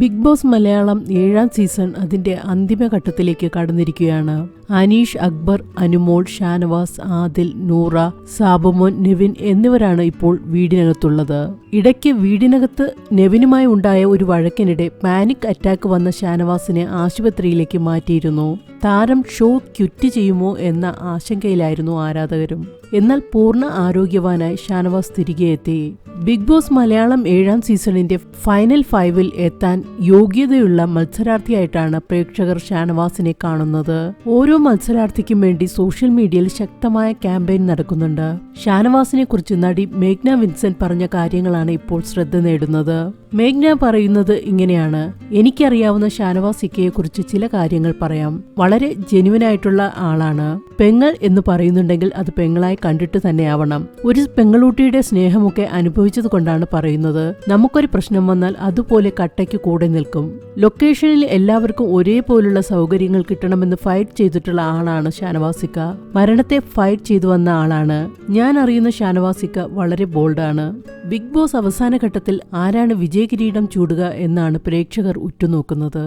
Big boss Malayalam 7ാം season അതിന്റെ അന്തിമഘട്ടത്തിലേക്ക് കടന്നിരിക്കുകയാണ്. അനീഷ്, അക്ബർ, അനുമോൾ, ഷാനവാസ്, ആദിൽ, നൂറ, സാബുമോൻ, നെവിൻ എന്നിവരാണ് ഇപ്പോൾ വീടിനകത്തുള്ളത്. ഇടയ്ക്ക് വീടിനകത്ത് നെവിനുമായി ഉണ്ടായ ഒരു വഴക്കിനിടെ പാനിക് അറ്റാക്ക് വന്ന ഷാനവാസിനെ ആശുപത്രിയിലേക്ക് മാറ്റിയിരുന്നു. താരം ഷോ ക്വിറ്റ് ചെയ്യുമോ എന്ന ആശങ്കയിലായിരുന്നു ആരാധകരും. എന്നാൽ പൂർണ്ണ ആരോഗ്യവാനായി ഷാനവാസ് തിരികെ എത്തി. ബിഗ് ബോസ് മലയാളം 7ാം സീസണിന്റെ ഫൈനൽ 5-ൽ എത്താൻ യോഗ്യതയുള്ള മത്സരാർത്ഥിയായിട്ടാണ് പ്രേക്ഷകർ ഷാനവാസിനെ കാണുന്നത്. ഓരോ മത്സരാർത്ഥിക്കും വേണ്ടി സോഷ്യൽ മീഡിയയിൽ ശക്തമായ ക്യാമ്പയിൻ നടക്കുന്നുണ്ട്. ഷാനവാസിനെ കുറിച്ച് നടി മേഘ്ന വിൻസെന്റ് പറഞ്ഞ കാര്യങ്ങളാണ് ഇപ്പോൾ ശ്രദ്ധ നേടുന്നത്. മേഘ്ന പറയുന്നത് ഇങ്ങനെയാണ്: എനിക്കറിയാവുന്ന ഷാനവാസ് ഇക്കയെ കുറിച്ച് ചില കാര്യങ്ങൾ പറയാം. വളരെ ജെന്യുവനായിട്ടുള്ള ആളാണ്. പെങ്ങൾ എന്ന് പറയുന്നുണ്ടെങ്കിൽ അത് പെങ്ങളായി കണ്ടിട്ട് തന്നെയാവണം. ഒരു പെങ്ങളൂട്ടിയുടെ സ്നേഹമൊക്കെ അനുഭവിച്ചത് കൊണ്ടാണ് പറയുന്നത്. നമുക്കൊരു പ്രശ്നം വന്നാൽ അതുപോലെ കട്ടയ്ക്ക് കൂടെ നിൽക്കും. ലൊക്കേഷനിൽ എല്ലാവർക്കും ഒരേപോലുള്ള സൗകര്യങ്ങൾ കിട്ടണമെന്ന് ഫൈറ്റ് ചെയ്തിട്ടുള്ള ആളാണ് ഷാനവാസിക്ക. മരണത്തെ ഫൈറ്റ് ചെയ്തു വന്ന ആളാണ്. ഞാൻ അറിയുന്ന ഷാനവാസിക്ക വളരെ ബോൾഡാണ്. ബിഗ് ബോസ് അവസാന ഘട്ടത്തിൽ ആരാണ് വിജയകിരീടം ചൂടുക എന്നാണ് പ്രേക്ഷകർ ഉറ്റുനോക്കുന്നത്.